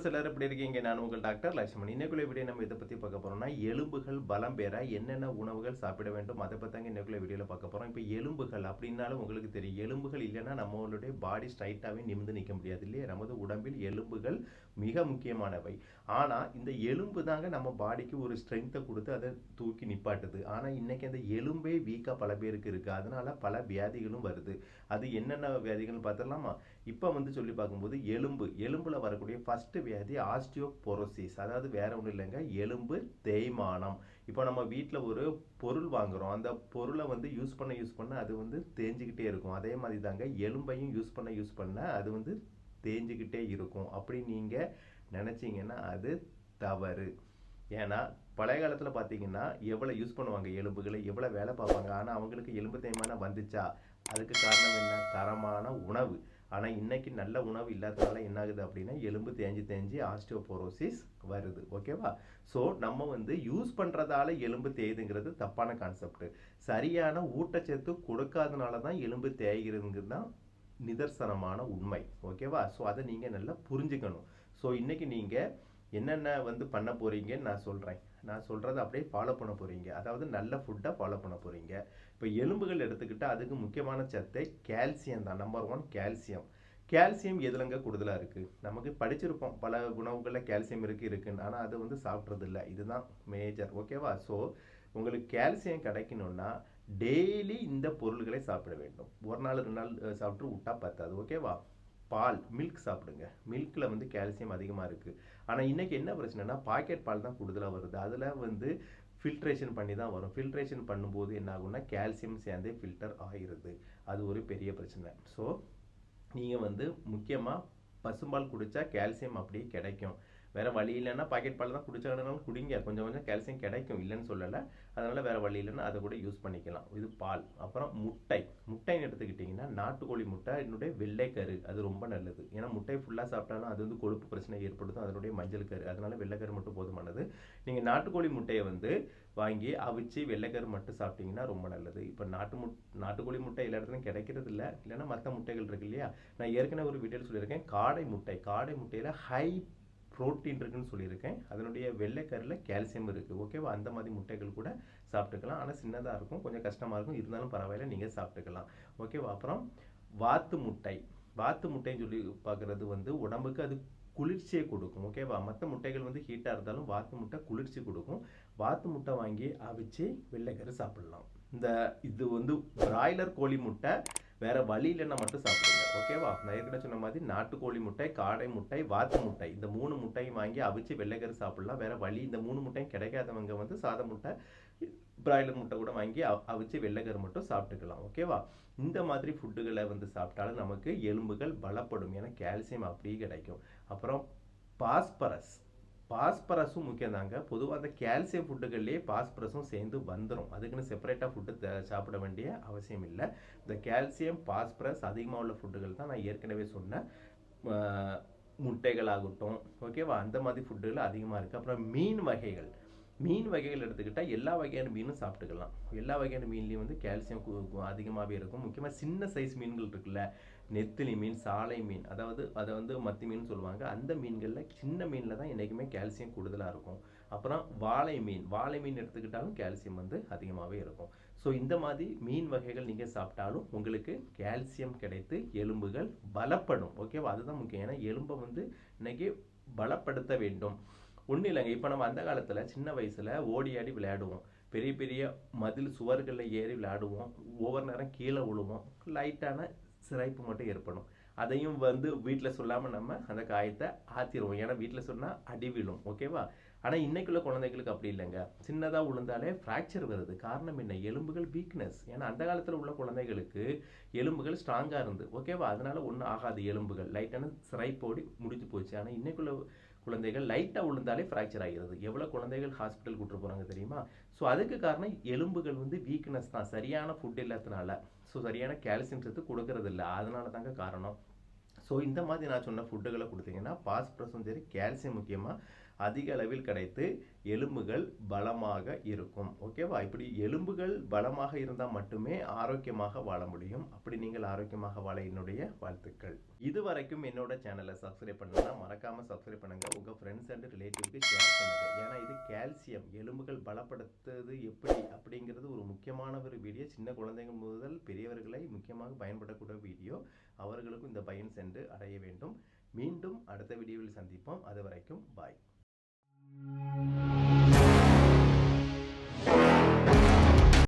Viewers எல்லாரும் எப்படி இருக்கீங்க? நான் உங்கள் டாக்டர் லட்சுமணன். இன்னைக்குள்ள வீடியோ நம்ம இதை பற்றி பார்க்க போகிறோம்னா எலும்புகள் பலம் பெற என்னென்ன உணவுகள் சாப்பிட வேண்டும் அதை பற்றி இன்னைக்குள்ள வீடியோவில் பார்க்க போகிறோம். இப்போ எலும்புகள் அப்படின்னாலும் உங்களுக்கு தெரியும், எலும்புகள் இல்லைன்னா நம்மளுடைய பாடி ஸ்ட்ரைட்டாகவே நிமிர்ந்து நிற்க முடியாது இல்லையா? நமது உடம்பில் எலும்புகள் மிக முக்கியமானவை. ஆனால் இந்த எலும்பு தாங்க நம்ம பாடிக்கு ஒரு ஸ்ட்ரென்த்தை கொடுத்து அதை தூக்கி நிப்பாட்டுது. ஆனால் இன்னைக்கு அந்த எலும்பே வீக்காக பல பேருக்கு இருக்குது. அதனால பல வியாதிகளும் வருது. அது என்னென்ன வியாதிகள்னு பார்த்தலாமா? இப்போ சொல்லி பார்க்கும்போது எலும்புல வரக்கூடிய ஃபர்ஸ்ட் வியாதி ஆஸ்டியோபோரோசிஸ். அதாவது வேற ஒன்றும் இல்லைங்க, எலும்பு தேய்மானம். இப்போ நம்ம வீட்டில் ஒரு பொருள் வாங்குறோம், அந்த பொருளை யூஸ் பண்ண அது தேஞ்சிக்கிட்டே இருக்கும். அதே மாதிரி தாங்க எலும்பையும் யூஸ் பண்ண அது தேஞ்சிக்கிட்டே இருக்கும். அப்படி நீங்கள் நினச்சிங்கன்னா அது தவறு. ஏன்னா பழைய காலத்தில் பார்த்தீங்கன்னா எவ்வளோ யூஸ் பண்ணுவாங்க எலும்புகளை, எவ்வளோ வேலை பார்ப்பாங்க. ஆனால் அவங்களுக்கு எலும்பு தேய்மானம் வந்துச்சா? அதுக்கு காரணம் என்ன? தரமான உணவு. ஆனால் இன்னைக்கு நல்ல உணவு இல்லாதனால என்ன ஆகுது அப்படின்னா எலும்பு தேஞ்சு ஆஸ்டியோபோரோசிஸ் வருது. ஓகேவா? ஸோ நம்ம யூஸ் பண்ணுறதால எலும்பு தேயுதுங்கிறது தப்பான கான்செப்ட். சரியான ஊட்டச்சத்து கொடுக்காதனால தான் எலும்பு தேய்கிறதுங்கிறது தான் நிதர்சனமான உண்மை. ஓகேவா? ஸோ அதை நீங்கள் நல்லா புரிஞ்சுக்கணும். ஸோ இன்னைக்கு நீங்கள் என்னென்ன பண்ண போறீங்கன்னு நான் சொல்கிறத அப்படியே ஃபாலோ பண்ண போகிறீங்க. அதாவது நல்ல ஃபுட்டை ஃபாலோ பண்ண போகிறீங்க. இப்போ எலும்புகள் எடுத்துக்கிட்டால் அதுக்கு முக்கியமான சத்து கால்சியம் தான். Number 1 calcium. கால்சியம் எதுலங்க கூடுதலாக இருக்குது? நமக்கு படிச்சிருப்போம் பல உணவுகளில் கால்சியம் இருக்குன்னு, ஆனால் அது சாப்பிட்றது இல்லை. இதுதான் மேஜர். ஓகேவா? ஸோ உங்களுக்கு கால்சியம் கிடைக்கணும்னா டெய்லி இந்த பொருள்களை சாப்பிட வேண்டும். ஒரு நாள் 2 நாள் சாப்பிட்டு விட்டா பத்தாது. ஓகேவா? பால், மில்க் சாப்பிடுங்க. மில்கில் கால்சியம் அதிகமாக இருக்குது. ஆனால் இன்றைக்கி என்ன பிரச்சனைனா பாக்கெட் பால் தான் கூடுதலாக வருது. அதில் ஃபில்ட்ரேஷன் பண்ணி தான் வரும். ஃபில்ட்ரேஷன் பண்ணும்போது என்ன ஆகும்னா கால்சியம் சேர்ந்து ஃபில்டர் ஆகிருது. அது ஒரு பெரிய பிரச்சனை. ஸோ நீங்கள் முக்கியமாக பசும்பால் குடித்தா கால்சியம் அப்படியே கிடைக்கும். வேறு வழி இல்லைன்னா பாக்கெட் பால் தான் குடிச்சாலும் குடிங்க, கொஞ்சம் கால்சியம் கிடைக்கும், இல்லைன்னு சொல்லலை. அதனால் வேறு வழி இல்லைன்னா அதை கூட யூஸ் பண்ணிக்கலாம். இது பால். அப்புறம் முட்டைன்னு எடுத்துக்கிட்டிங்கன்னா நாட்டுக்கோழி முட்டை என்னுடைய வெள்ளைக்கரு அது ரொம்ப நல்லது. ஏன்னா முட்டை ஃபுல்லாக சாப்பிட்டாலும் அது கொழுப்பு பிரச்சனை ஏற்படுத்தும், அதனுடைய மஞ்சள் கரு. அதனால் வெள்ளைக்கரு மட்டும் போதுமானது. நீங்கள் நாட்டுக்கோழி முட்டையை வாங்கி அவிச்சு வெள்ளைக்கரு மட்டும் சாப்பிட்டீங்கன்னா ரொம்ப நல்லது. இப்போ நாட்டுக்கோழி முட்டை எல்லா இடத்துலையும் கிடைக்கிறது இல்லை, இல்லைன்னா மற்ற முட்டைகள் இருக்கு இல்லையா? நான் ஏற்கனவே ஒரு வீடியோவில் சொல்லியிருக்கேன், காடை முட்டையில் ஹை புரோட்டீன் இருக்குன்னு சொல்லியிருக்கேன். அதனுடைய வெள்ளைக்கரில் கால்சியம் இருக்குது. ஓகேவா? அந்த மாதிரி முட்டைகள் கூட சாப்பிட்டுக்கலாம். ஆனால் சின்னதாக இருக்கும், கொஞ்சம் கஷ்டமாக இருக்கும், இருந்தாலும் பரவாயில்ல, நீங்கள் சாப்பிட்டுக்கலாம். ஓகேவா? அப்புறம் வாத்து முட்டைன்னு சொல்லி பார்க்குறது உடம்புக்கு அது குளிர்ச்சியை கொடுக்கும். ஓகேவா? மற்ற முட்டைகள் ஹீட்டாக இருந்தாலும் வாத்து முட்டை குளிர்ச்சி கொடுக்கும். வாத்து முட்டை வாங்கி அவிச்சு வெள்ளைக்கரு சாப்பிடலாம். இது பிராய்லர் கோழி முட்டை வேற வழி இல்லைன்னா மட்டும் சாப்பிடுங்க. ஓகேவா? நான் ஏற்கனவே சொன்ன மாதிரி நாட்டுக்கோழி முட்டை, காடை முட்டை, வாத்து முட்டை, இந்த 3 முட்டையும் வாங்கி அவிச்சு வெள்ளைக்கரு சாப்பிடலாம். வேற வழி இந்த 3 முட்டையும் கிடைக்காதவங்க சாத முட்டை, பிராய்லர் முட்டை கூட வாங்கி அவிச்சு வெள்ளைக்கரு மட்டும் சாப்பிட்டுக்கலாம். ஓகேவா? இந்த மாதிரி ஃபுட்டுகளை சாப்பிட்டாலும் நமக்கு எலும்புகள் பலப்படும். ஏன்னா கால்சியம் அப்படியே கிடைக்கும். அப்புறம் பாஸ்பரஸும் முக்கியம் தாங்க. பொதுவாக அந்த கால்சியம் ஃபுட்டுகள்லேயே பாஸ்பரஸும் சேர்ந்து வந்துடும். அதுக்குன்னு செப்பரேட்டாக ஃபுட்டு சாப்பிட வேண்டிய அவசியம் இல்லை. இந்த கால்சியம் பாஸ்பரஸ் அதிகமாக உள்ள ஃபுட்டுகள் தான் நான் ஏற்கனவே சொன்னேன். முட்டைகள் ஆகட்டும், ஓகேவா? அந்த மாதிரி ஃபுட்டுகள் அதிகமாக இருக்குது. அப்புறம் மீன் வகைகள் எடுத்துக்கிட்டால் எல்லா வகையான மீனும் சாப்பிட்டுக்கலாம். எல்லா வகையான மீன்லேயும் கால்சியம் அதிகமாகவே இருக்கும். முக்கியமாக சின்ன சைஸ் மீன்கள் இருக்குல்ல, நெத்திலி மீன், சாலை மீன், அதாவது அதை மத்தி மீன் சொல்லுவாங்க. அந்த மீன்களில் சின்ன மீனில் தான் என்றைக்குமே கால்சியம் கூடுதலாக இருக்கும். அப்புறம் வாழை மீன் எடுத்துக்கிட்டாலும் கால்சியம் அதிகமாகவே இருக்கும். ஸோ இந்த மாதிரி மீன் வகைகள் நீங்கள் சாப்பிட்டாலும் உங்களுக்கு கால்சியம் கிடைத்து எலும்புகள் பலப்படும். ஓகேவா? அதுதான் முக்கியம். ஏன்னா எலும்பை இன்னைக்கு பலப்படுத்த வேண்டும். ஒன்றும் இல்லைங்க, இப்போ நம்ம அந்த காலத்தில் சின்ன வயசில் ஓடி ஆடி விளையாடுவோம். பெரிய பெரிய மதில் சுவர்களில் ஏறி விளையாடுவோம். ஒவ்வொரு நேரம் கீழே விழுவோம், லைட்டான சிரைப்பு மட்டும் ஏற்படும். அதையும் வீட்டில் சொல்லாமல் நம்ம அந்த காயத்தை ஆற்றிடுவோம். ஏன்னா வீட்டில் சொன்னால் அடி விழும். ஓகேவா? ஆனால் இன்னைக்குள்ள குழந்தைகளுக்கு அப்படி இல்லைங்க. சின்னதாக விழுந்தாலே ஃப்ராக்சர் வருது. காரணம் என்ன? எலும்புகள் வீக்னஸ். ஏன்னா அந்த காலத்தில் உள்ள குழந்தைகளுக்கு எலும்புகள் ஸ்ட்ராங்காக இருந்து. ஓகேவா? அதனால ஒன்றும் ஆகாது, எலும்புகள் லைட்டான சிரைப்போடி முடிஞ்சு போச்சு. ஆனால் இன்னைக்குள்ள குழந்தைகள் லைட்டாக விழுந்தாலே ஃப்ராக்சர் ஆகிறது. எவ்வளோ குழந்தைகள் ஹாஸ்பிட்டல் கூட்டு போகிறாங்க தெரியுமா? ஸோ அதுக்கு காரணம் எலும்புகள் வீக்னஸ் தான், சரியான ஃபுட் இல்லாதனால. ஸோ சரியான கால்சியம் சத்து கொடுக்கறது இல்லை, அதனால தாங்க காரணம். ஸோ இந்த மாதிரி நான் சொன்ன ஃபுட்டுகளை கொடுத்தீங்கன்னா பாஸ்பரஸும் சரி, கால்சியம் முக்கியமாக அதிக அளவில் கிடைத்து எலும்புகள் பலமாக இருக்கும். ஓகேவா? இப்படி எலும்புகள் பலமாக இருந்தால் மட்டுமே ஆரோக்கியமாக வாழ முடியும். அப்படி நீங்கள் ஆரோக்கியமாக வாழ என்னுடைய வாழ்த்துக்கள். இதுவரைக்கும் என்னோட சேனலை சப்ஸ்கிரைப் பண்ணலாம், மறக்காம சப்ஸ்கிரைப் பண்ணுங்க. உங்க ஃப்ரெண்ட்ஸ் அண்ட் ரிலேட்டிவ்க்கு ஷேர் பண்ணுங்க. ஏன்னா இது கால்சியம் எலும்புகள் பலப்படுத்துறது எப்படி அப்படிங்கிறது ஒரு முக்கியமான ஒரு வீடியோ. சின்ன குழந்தைகள் முதல் பெரியவர்களை முக்கியமாக பயன்படக்கூடிய வீடியோ. அவர்களுக்கும் இந்த பயன் சென்று அடைய வேண்டும். மீண்டும் அடுத்த வீடியோவில் சந்திப்போம். அது வரைக்கும் பாய்.